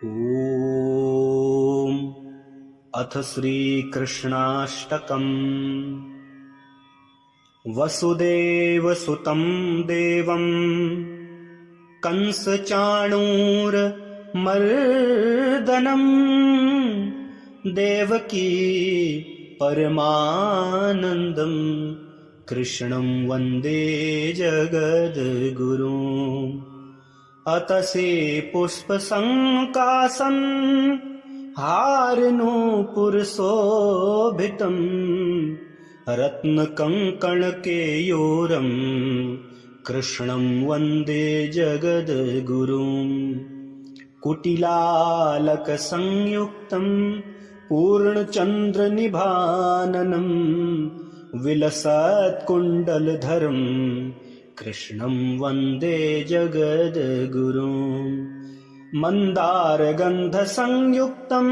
ॐ अथ श्रीकृष्णाष्टकम्। वसुदेवसुतं देवं कंसचाणूरमर्दनं देवकी परमानन्दं कृष्णं वन्दे जगद्गुरुम्। अतसे पुष्पसङ्कासं हारनूपुरशोभितं रत्नकङ्कणकेयूरं कृष्णं वन्दे जगद्गुरुम्। कुटिलालकसंयुक्तं पूर्णचन्द्रनिभाननं विलसत्कुण्डलधरं कृष्णं वन्दे जगद्गुरुम्। मन्दारगन्धसंयुक्तं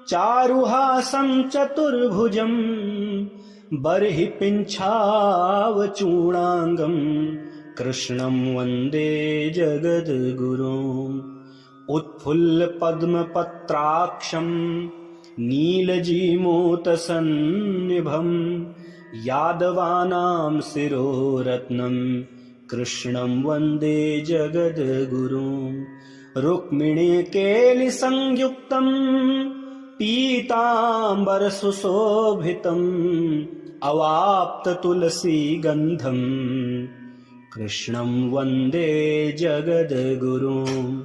चारुहासं चतुर्भुजं बर्हि पिञ्छावचूडाङ्गं कृष्णं वन्दे जगद्गुरुम्। उत्फुल्लपद्मपत्राक्षं नीलजीमूतसन्निभं यादवानां शिरोरत्नं कृष्णं वन्दे जगद्गुरुम्। रुक्मिणीकेलिसंयुक्तं पीताम्बरसुशोभितम् अवाप्ततुलसीगन्धं कृष्णं वन्दे जगद्गुरुम्।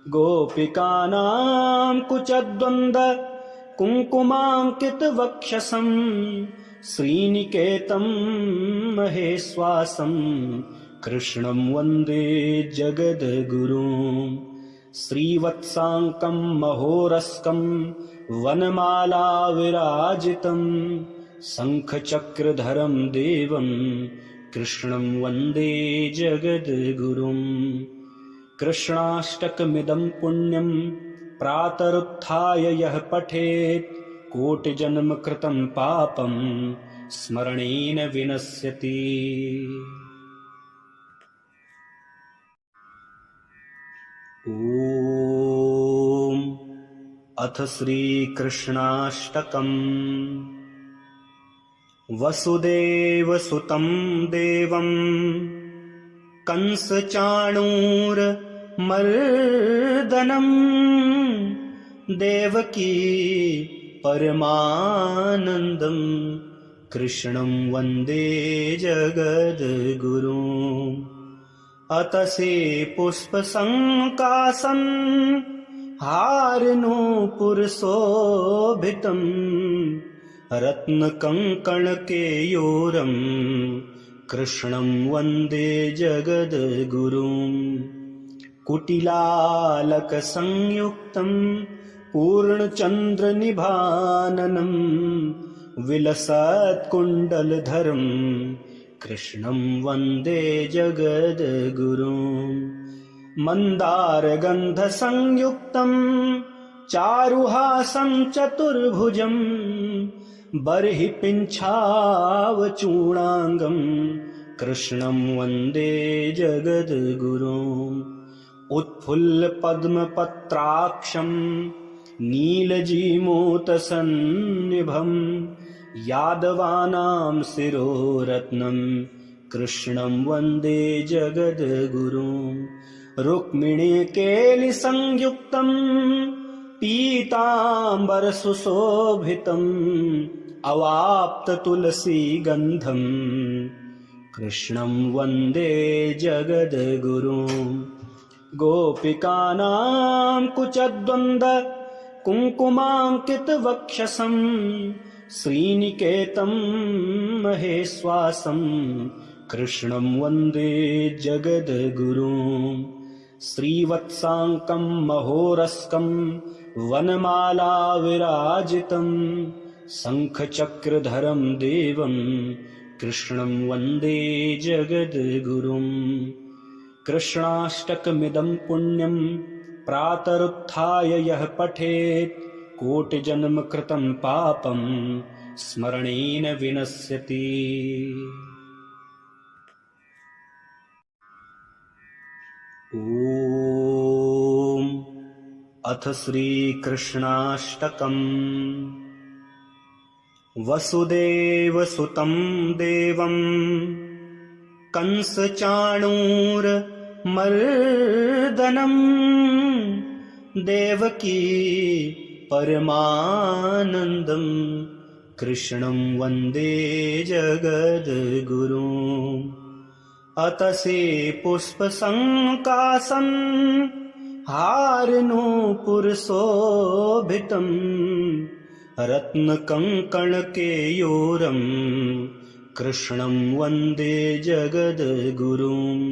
गोपिकानां कुचद्वन्द्व कुङ्कुमाङ्कितवक्षसं श्रीनिकेतं महेश्वासं कृष्णं वन्दे जगद्गुरुम्। श्रीवत्साङ्कं महोरस्कं वनमालाविराजितं शङ्खचक्रधरं देवं कृष्णं वन्दे जगद्गुरुम्। कृष्णाष्टकमिदं पुण्यं प्रातरुत्थाय यः पठेत् कोटिजन्मकृतं पापं स्मरणेन विनश्यति। ॐ अथ श्रीकृष्णाष्टकम्। वसुदेवसुतं देवं कंसचाणूरमर्दनं देवकी परमानन्दं कृष्णं वन्दे जगद्गुरुम्। अतसे पुष्पसङ्कासं हारनूपुरशोभितं रत्नकङ्कणकेयूरं कृष्णं वन्दे जगद्गुरुम्। कुटिलालकसंयुक्तं पूर्णचन्द्रनिभाननं विलसत्कुण्डलधरं कृष्णं वन्दे जगद्गुरुम्। मन्दारगन्धसंयुक्तं चारुहासं चतुर्भुजं बर्हि पिञ्छावचूडाङ्गं कृष्णं वन्दे जगद्गुरुम्। उत्फुल्लपद्मपत्राक्षं नीलजीमूतसन्निभं यादवानां शिरोरत्नं कृष्णं वन्दे जगद्गुरुम्। रुक्मिणीकेलिसंयुक्तं पीताम्बरसुशोभितम् अवाप्ततुलसीगन्धं कृष्णं वन्दे जगद्गुरुम्। गोपिकानां कुचद्वन्द्व कुङ्कुमाङ्कितवक्षसं श्रीनिकेतं महेश्वासं कृष्णं वन्दे जगद्गुरुम्। श्रीवत्साङ्कं महोरस्कं वनमालाविराजितं शङ्खचक्रधरं देवं कृष्णं वन्दे जगद्गुरुम्। कृष्णाष्टकमिदं पुण्यं प्रातरुत्थाय यः पठेत् कोटिजन्मकृतं पापं स्मरणेन विनश्यति। ॐ अथ श्रीकृष्णाष्टकम्। वसुदेवसुतं देवं कंसचाणूरमर्दनम् देवकी परमानन्दम् कृष्णं वन्दे जगद्गुरुम्। अतसे पुष्पसङ्कासम् हारनूपुरशोभितम् रत्नकङ्कणकेयूरम् कृष्णं वन्दे जगद्गुरुम्।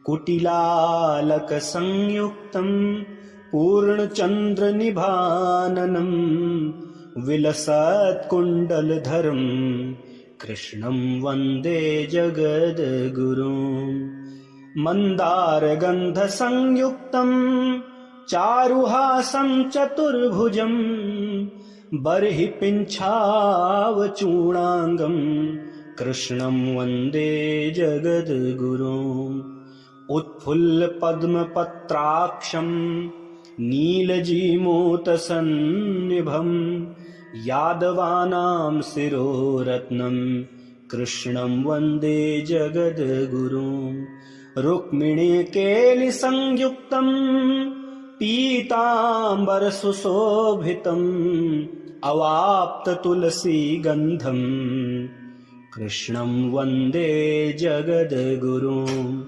कुटिलालकसंयुक्तम् पूर्णचन्द्रनिभाननम् विलसत्कुण्डलधरम् कृष्णं वन्दे जगद्गुरुम्। मन्दारगन्धसंयुक्तम् चारुहासं चतुर्भुजम् बर्हि पिञ्छावचूडाङ्गम् कृष्णं वन्दे जगद्गुरुम्। उत्फुल्लपद्मपत्राक्षम् नीलजीमूतसन्निभम् यादवानां शिरोरत्नम् कृष्णं वन्दे जगद्गुरुम्। रुक्मिणीकेलिसंयुक्तम् पीताम्बरसुशोभितम् अवाप्ततुलसीगन्धम् कृष्णं वन्दे जगद्गुरुम्।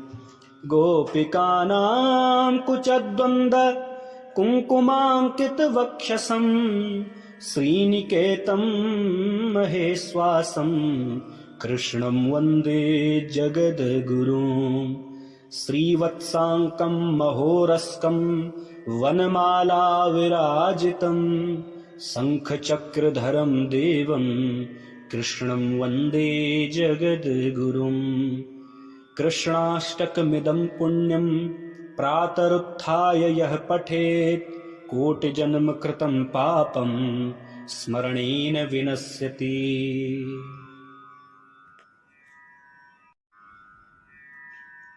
गोपिकानां कुचद्वन्द्व कुङ्कुमाङ्कितवक्षसम् श्रीनिकेतं महेश्वासम् कृष्णं वन्दे जगद्गुरुम्। श्रीवत्साङ्कं महोरस्कं वनमाला विराजितं शङ्खचक्रधरं देवं कृष्णं वन्दे जगद्गुरुम्। कृष्णाष्टकमिदं पुण्यं प्रातरुत्थाय यः पठेत् कोटिजन्मकृतं पापं स्मरणेन विनश्यति।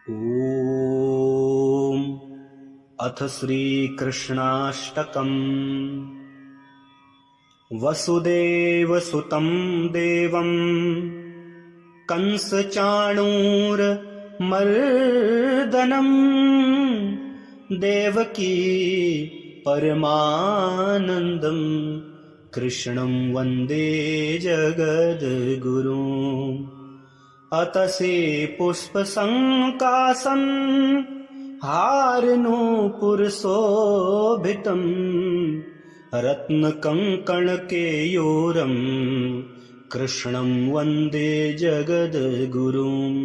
ॐ अथ श्रीकृष्णाष्टकम्। वसुदेवसुतं देवं कंसचाणूरमर्दनम् देवकी परमानन्दम् कृष्णं वन्दे जगद्गुरुम्। अतसे पुष्पसङ्कासम् हारनूपुरशोभितम् रत्नकङ्कणकेयूरम् कृष्णं वन्दे जगद्गुरुम्।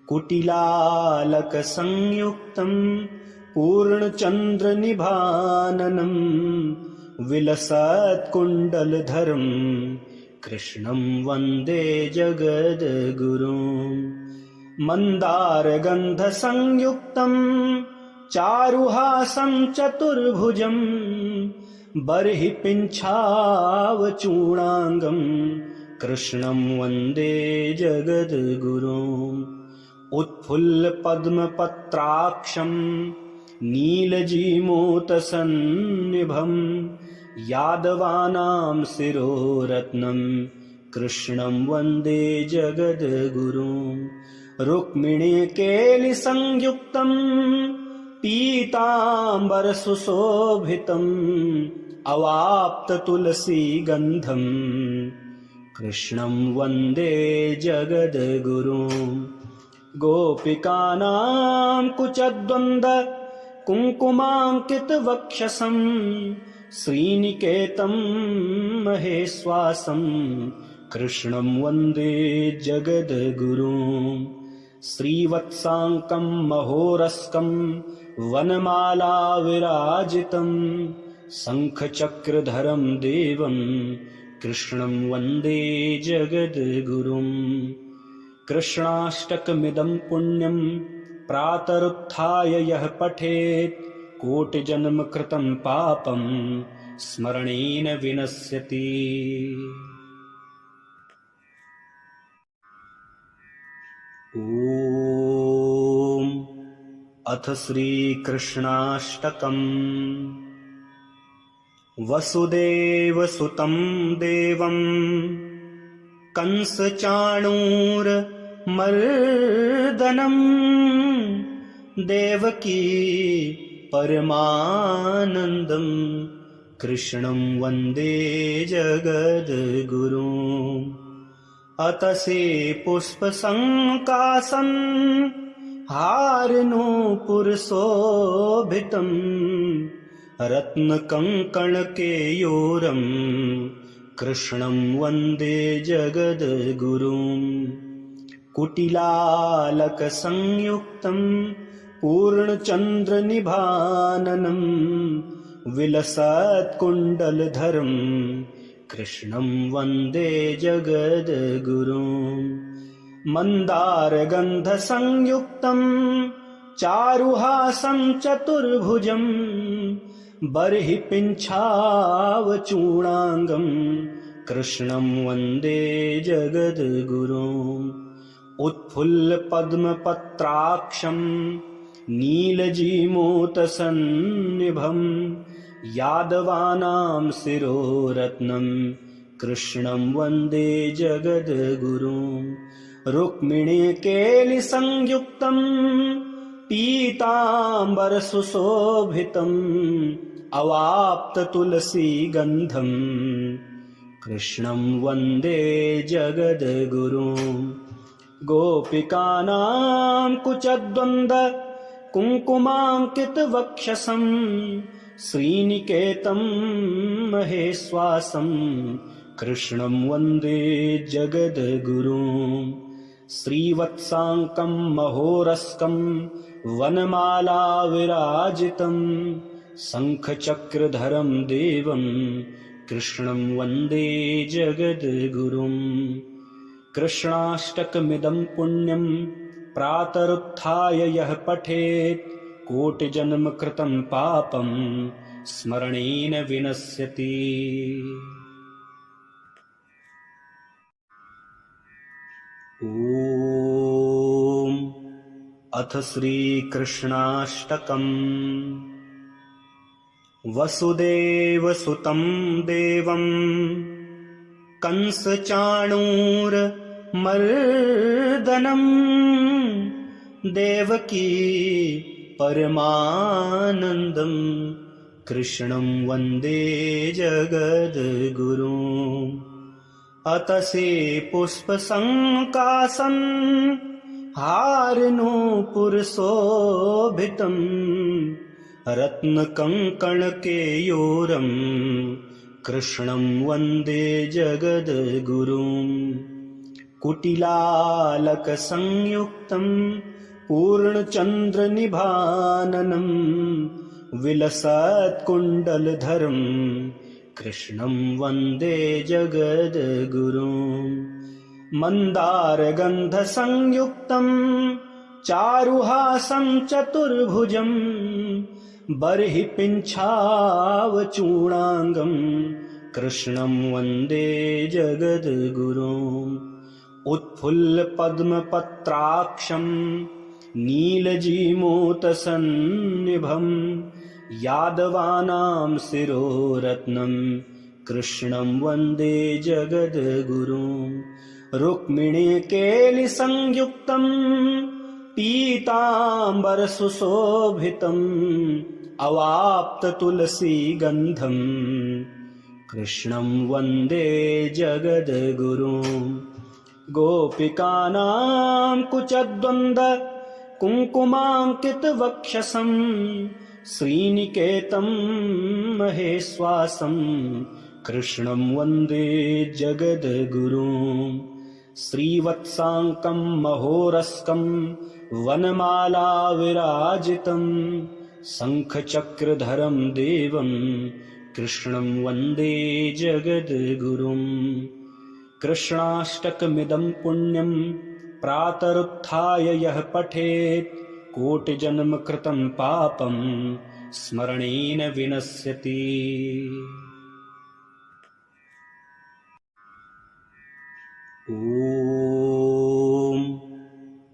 कुटिलालकसंयुक्तम् पूर्णचन्द्रनिभाननम् विलसत्कुण्डलधरम् कृष्णं वन्दे जगद्गुरुम्। मन्दारगन्धसंयुक्तम् चारुहासं चतुर्भुजम् बर्हि पिञ्छावचूडाङ्गम् कृष्णं वन्दे जगद्गुरुम्। उत्फुल्लपद्मपत्राक्षम् नीलजीमूतसन्निभम् यादवानां शिरोरत्नम् कृष्णं वन्दे जगद्गुरुम्। रुक्मिणीकेलिसंयुक्तम् पीताम्बरसुशोभितम् अवाप्ततुलसीगन्धम् कृष्णं वन्दे जगद्गुरुम्। गोपिकानां कुचद्वन्द्व कुङ्कुमाङ्कितवक्षसम् श्रीनिकेतं महेश्वासम् कृष्णं वन्दे जगद्गुरुम्। श्रीवत्साङ्कं महोरस्कं वनमाला विराजितं शङ्खचक्रधरं देवं कृष्णं वन्दे जगद्गुरुम्। कृष्णाष्टकमिदं पुण्यं प्रातरुत्थाय यः पठेत् कोटिजन्मकृतं पापं स्मरणेन विनश्यति। ॐ अथ श्रीकृष्णाष्टकम्। वसुदेवसुतं देवं कंसचाणूरमर्दनं देवकी परमानन्दं कृष्णं वन्दे जगद्गुरुम्। अतसे पुष्पसङ्कासं हारनूपुरशोभितं रत्नकङ्कणकेयूरं कृष्णं वन्दे जगद्गुरुम्। कुटिलालकसंयुक्तं पूर्णचन्द्रनिभाननं विलसत्कुण्डलधरं कृष्णं वन्दे जगद्गुरुम्। मन्दारगन्धसंयुक्तं चारुहासं चतुर्भुजं बर्हि पिञ्छावचूडाङ्गं कृष्णं वन्दे जगद्गुरुम्। उत्फुल्लपद्मपत्राक्षं नीलजीमूतसन्निभं यादवानां शिरोरत्नं कृष्णं वन्दे जगद्गुरुम्। रुक्मिणीकेलिसंयुक्तं पीताम्बरसुशोभितम् अवाप्ततुलसीगन्धं कृष्णं वन्दे जगद्गुरुम्। गोपिकानां कुचद्वन्द्व कुङ्कुमाङ्कितवक्षसं श्रीनिकेतं महेश्वासं कृष्णं वन्दे जगद्गुरुम्। श्रीवत्साङ्कं महोरस्कं वनमालाविराजितं शङ्खचक्रधरं देवं कृष्णं वन्दे जगद्गुरुम्। कृष्णाष्टकमिदं पुण्यं प्रातरुत्थाय यः पठेत् कोटिजन्मकृतं पापं स्मरणेन विनश्यति। ॐ अथ श्रीकृष्णाष्टकम्। वसुदेवसुतं देवं कंसचाणूरमर्दनं देवकी परमानन्दं कृष्णं वन्दे जगद्गुरुम्। अतसे पुष्पसङ्कासं हारनूपुरशोभितं रत्नकङ्कणकेयूरं कृष्णं वन्दे जगद्गुरुम्। कुटिलालकसंयुक्तं पूर्णचन्द्रनिभाननं विलसत्कुण्डलधरं कृष्णं वन्दे जगद्गुरुम्। मन्दारगन्धसंयुक्तं चारुहासं चतुर्भुजं बर्हि पिञ्छावचूडाङ्गं कृष्णं वन्दे जगद्गुरुम्। उत्फुल्लपद्मपत्राक्षं नीलजीमूतसन्निभं यादवानां शिरोरत्नं कृष्णं वन्दे जगद्गुरुम्। रुक्मिणीकेलिसंयुक्तं पीताम्बरसुशोभितम् अवाप्ततुलसीगन्धं कृष्णं वन्दे जगद्गुरुम्। गोपिकानां कुचद्वन्द्व कुङ्कुमाङ्कितवक्षसं श्रीनिकेतं महेश्वासं कृष्णं वन्दे जगद्गुरुम्। श्रीवत्साङ्कं महोरस्कं वनमालाविराजितं शङ्खचक्रधरं देवं कृष्णं वन्दे जगद्गुरुम्। कृष्णाष्टकमिदं पुण्यं प्रातरुत्थाय यः पठेत् कोटिजन्मकृतं पापं स्मरणेन विनश्यति। ॐ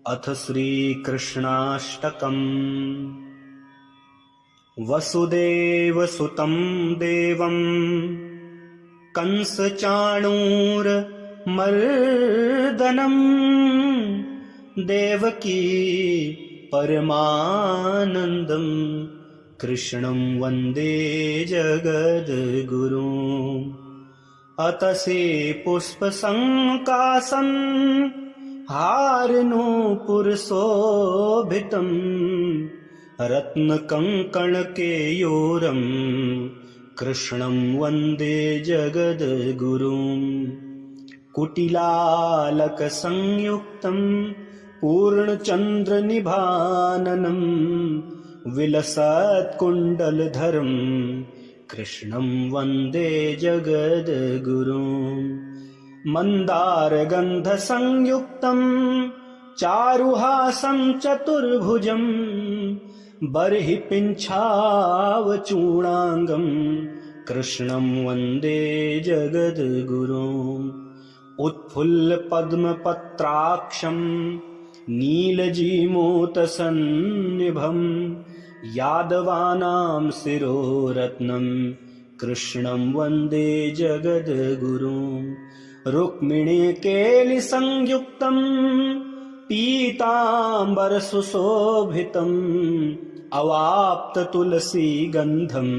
अथ श्रीकृष्णाष्टकम्। वसुदेवसुतं देवं कंसचाणूरमर्दनं देवकी परमानन्दं कृष्णं वन्दे जगद्गुरुम्। अतसे पुष्पसङ्कासं हारनूपुरशोभितं रत्नकङ्कणकेयूरं कृष्णं वन्दे जगद्गुरुम्। कुटिलालकसंयुक्तं पूर्णचन्द्रनिभाननं विलसत्कुण्डलधरं कृष्णं वन्दे जगद्गुरुम्। मन्दारगन्धसंयुक्तं चारुहासं चतुर्भुजं बर्हिपिञ्छावचूडाङ्गं कृष्णं वन्दे जगद्गुरुम्। उत्फुल्लपद्मपत्राक्षं नीलजीमूतसन्निभं यादवानां शिरोरत्नं कृष्णं वन्दे जगद्गुरुम्। रुक्मिणीकेलिसंयुक्तं पीताम्बरसुशोभितम् अवाप्ततुलसीगन्धं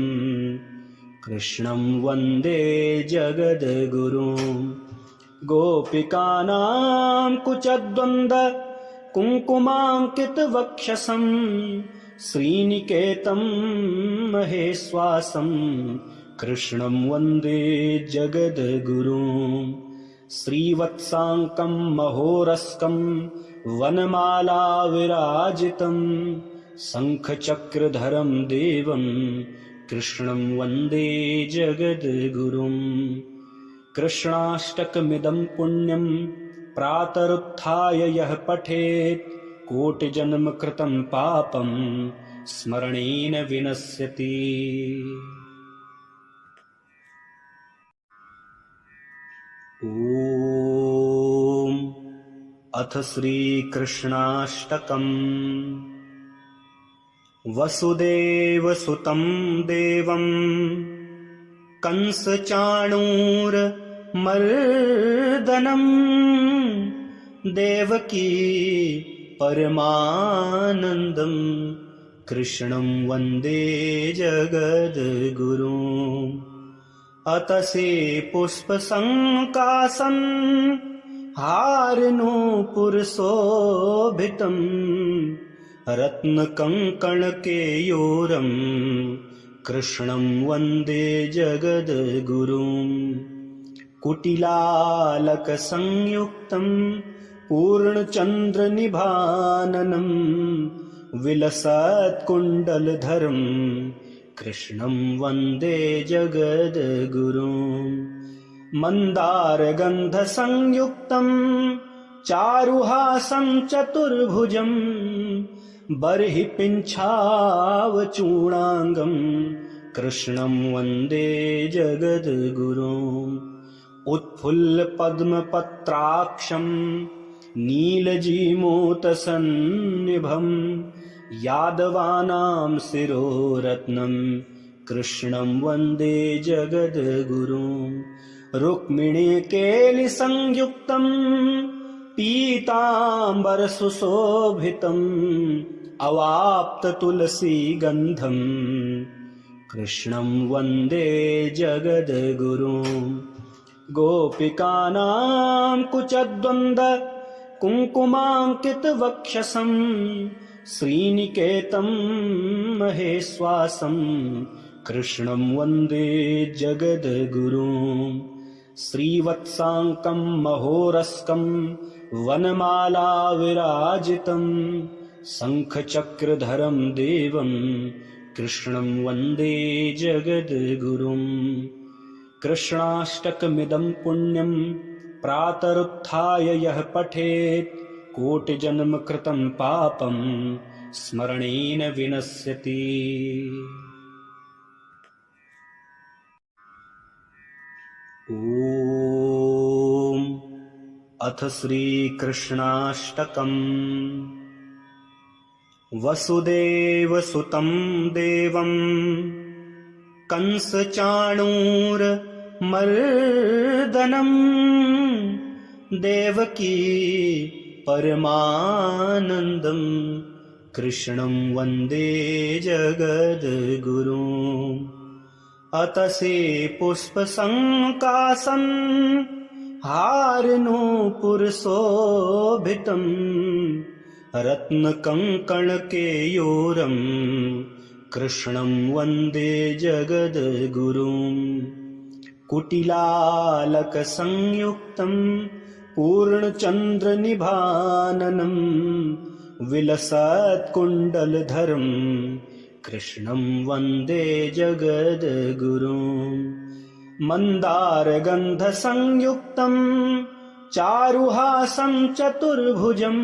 कृष्णं वन्दे जगद्गुरुम्। गोपिकानां कुचद्वन्द्व कुङ्कुमाङ्कितवक्षसं श्रीनिकेतं महेश्वासं कृष्णं वन्दे जगद्गुरुम्। श्रीवत्साङ्कं महोरस्कं वनमालाविराजितं शङ्खचक्रधरं देवं कृष्णं वन्दे जगद्गुरुम्। कृष्णाष्टकमिदं पुण्यं प्रातरुत्थाय यः पठेत् कोटिजन्मकृतं पापं स्मरणेन विनश्यति। ॐ अथ श्रीकृष्णाष्टकम्। वसुदेवसुतं देवं कंसचाणूरमर्दनं देवकी परमानन्दं कृष्णं वन्दे जगद्गुरुम्। अतसे पुष्पसङ्कासं हारनूपुरशोभितं रत्नकङ्कणकेयूरं कृष्णं वन्दे जगद्गुरुम्। कुटिलालकसंयुक्तं पूर्णचन्द्रनिभाननं विलसत्कुण्डलधरं कृष्णं वन्दे जगद्गुरुम्। मन्दारगन्धसंयुक्तं चारुहासं चतुर्भुजं बर्हिपिञ्छावचूडाङ्गं कृष्णं वन्दे जगद्गुरुम्। उत्फुल्लपद्मपत्राक्षं नीलजीमूतसन्निभं यादवानां शिरोरत्नं कृष्णं वन्दे जगद्गुरुम्। रुक्मिणीकेलिसंयुक्तं पीताम्बरसुशोभितम् अवाप्ततुलसीगन्धं कृष्णं वन्दे जगद्गुरुम्। गोपिकानां कुचद्वन्द्व कुङ्कुमाङ्कितवक्षसं श्रीनिकेतं महेश्वासं कृष्णं वन्दे जगद्गुरुम्। श्रीवत्साङ्कं महोरस्कं वनमालाविराजितं शङ्खचक्रधरं देवं कृष्णं वन्दे जगद्गुरुम्। कृष्णाष्टकमिदं पुण्यं प्रातरुत्थाय यः पठेत् कोटिजन्मकृतं पापं स्मरणेन विनश्यति। ॐ अथ श्रीकृष्णाष्टकम्। वसुदेवसुतं देवं कंसचाणूरमर्दनं देवकी परमानन्दं कृष्णं वन्दे जगद्गुरुम्। अतसे पुष्पसङ्काशं हारनूपुरशोभितं रत्नकङ्कणकेयूरं कृष्णं वन्दे जगद्गुरुम्। कुटिलालकसंयुक्तं पूर्णचन्द्रनिभाननं विलसत्कुण्डलधरं कृष्णं वन्दे जगद्गुरुम्। मन्दारगन्धसंयुक्तं चारुहासं चतुर्भुजं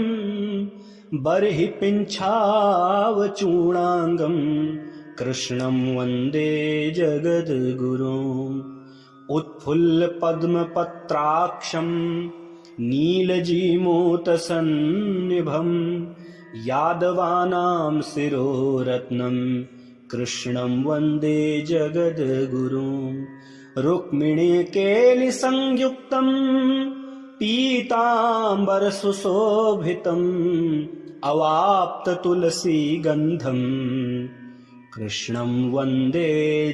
बर्हिपिञ्छावचूडाङ्गं कृष्णं वन्दे जगद्गुरुम्। उत्फुल्लपद्मपत्राक्षं नीलजीमूतसन्निभं यादवानां शिरोरत्नं कृष्णं वन्दे जगद्गुरुम्। रुक्मिणीकेलिसंयुक्तं पीताम्बरसुशोभितं अवाप्ततुलसीगन्धं कृष्णं वन्दे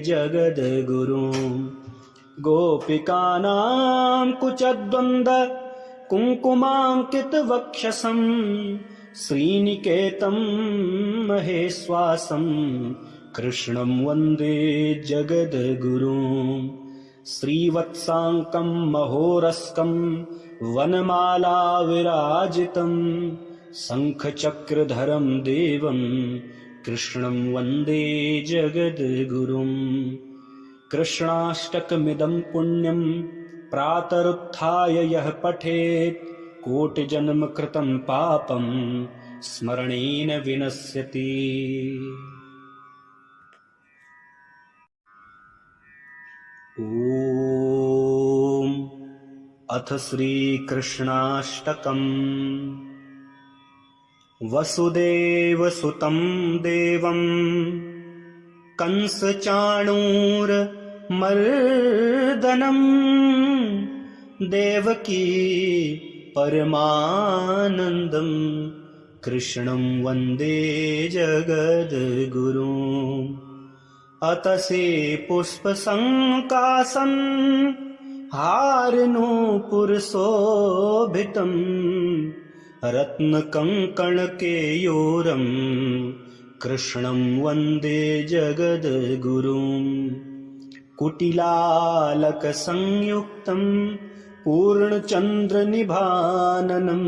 जगद्गुरुम्। गोपिकानां कुचद्वन्द्व कुङ्कुमाङ्कितवक्षसं श्रीनिकेतं महेश्वासं कृष्णं वन्दे जगद्गुरुम्। श्रीवत्साङ्कं महोरस्कं वनमाला विराजितं शङ्खचक्रधरं देवं कृष्णं वन्दे जगद्गुरुम्। कृष्णाष्टकमिदं पुण्यं प्रातरुत्थाय यः पठेत् कोटिजन्मकृतं पापं स्मरणेन विनश्यति। ॐ अथ श्रीकृष्णाष्टकम्। वसुदेवसुतं देवं कंसचाणूरमर्दनं देवकी परमानन्दं कृष्णं वन्दे जगद्गुरुम्। अतसे पुष्पसङ्काशं हारनूपुरशोभितं रत्नकङ्कणकेयूरं कृष्णं वन्दे जगद्गुरुम्। कुटिलालकसंयुक्तं पूर्णचन्द्रनिभाननं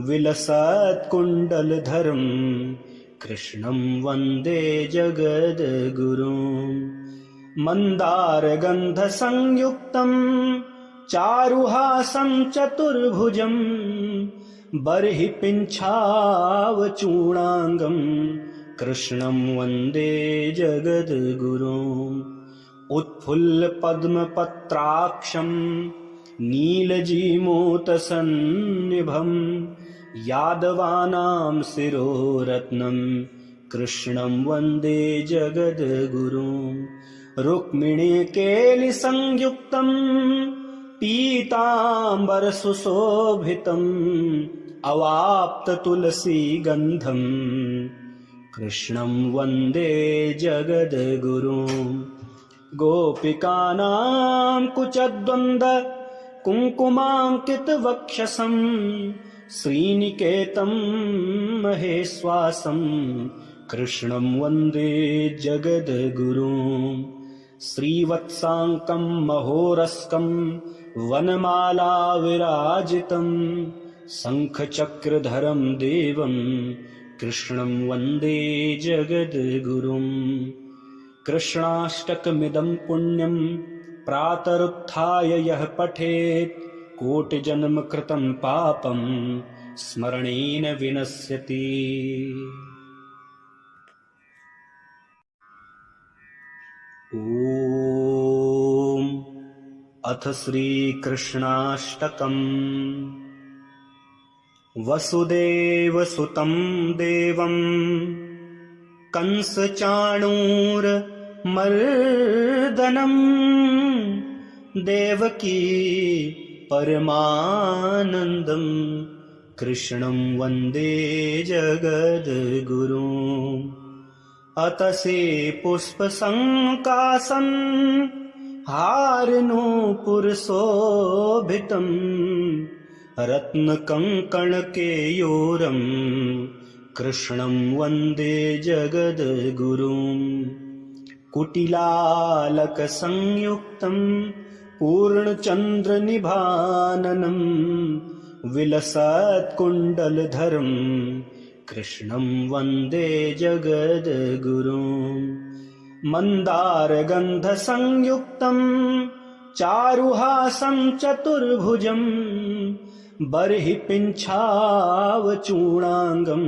विलसत्कुण्डलधरं कृष्णं वन्दे जगद्गुरुम्। मन्दारगन्धसंयुक्तं चारुहासं चतुर्भुजं बर्हिपिञ्छावचूडाङ्गं कृष्णं वन्दे जगद्गुरुम्। उत्फुल्लपद्मपत्राक्षं नीलजीमूतसन्निभं यादवानां शिरोरत्नं कृष्णं वन्दे जगद्गुरुम्। रुक्मिणीकेलिसंयुक्तं पीताम्बरसुशोभितं अवाप्ततुलसीगन्धं कृष्णं वन्दे जगद्गुरुम्। गोपिकानां कुचद्वन्द्व कुङ्कुमाङ्कितवक्षसं श्रीनिकेतं महेश्वासं कृष्णं वन्दे जगद्गुरुम्। श्रीवत्साङ्कं महोरस्कं वनमाला विराजितं शङ्खचक्रधरं देवं कृष्णं वन्दे जगद्गुरुम्। कृष्णाष्टकमिदं पुण्यं प्रातरुत्थाय यः पठेत् कोटिजन्मकृतं पापं स्मरणेन विनश्यति। ॐ अथ श्रीकृष्णाष्टकम्। वसुदेवसुतं देवं कंसचाणूरमर्दनं देवकी परमानन्दं कृष्णं वन्दे जगद्गुरुम्। अतसे पुष्पसङ्कासं हारनूपुरशोभितं रत्नकङ्कणकेयूरं कृष्णं वन्दे जगद्गुरुम्। कुटिलालकसंयुक्तं पूर्णचन्द्रनिभाननं विलसत्कुण्डलधरं कृष्णं वन्दे जगद्गुरुम्। मन्दारगन्धसंयुक्तं चारुहासं चतुर्भुजं बर्हि पिञ्छावचूडाङ्गं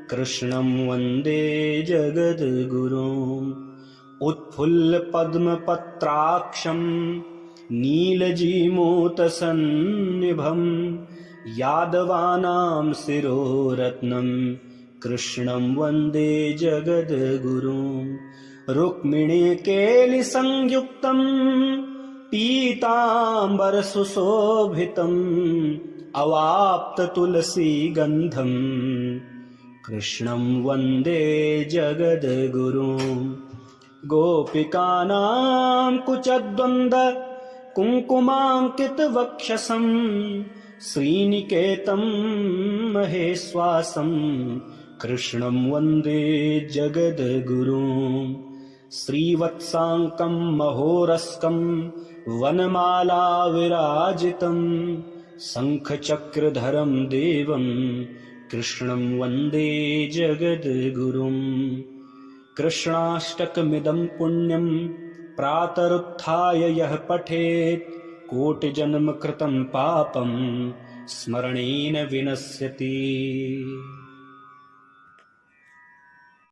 कृष्णं वन्दे जगद्गुरुम्। उत्फुल्लपद्मपत्राक्षं नीलजीमूतसन्निभं यादवानां शिरोरत्नं कृष्णं वन्दे जगद्गुरुम्। रुक्मिणीकेलिसंयुक्तं पीताम्बरसुशोभितम् अवाप्ततुलसीगन्धं कृष्णं वन्दे जगद्गुरुम्। गोपिकानां कुचद्वन्द्व कुङ्कुमाङ्कितवक्षसं श्रीनिकेतं महेश्वासं कृष्णं वन्दे जगद्गुरुम्। श्रीवत्साङ्कं महोरस्कं वनमालाविराजितं शङ्खचक्रधरं देवं कृष्णं वन्दे जगद्गुरुम्। कृष्णाष्टकमिदं पुण्यं प्रातरुत्थाय यः पठेत् कोटिजन्मकृतं पापं स्मरणेन विनश्यति।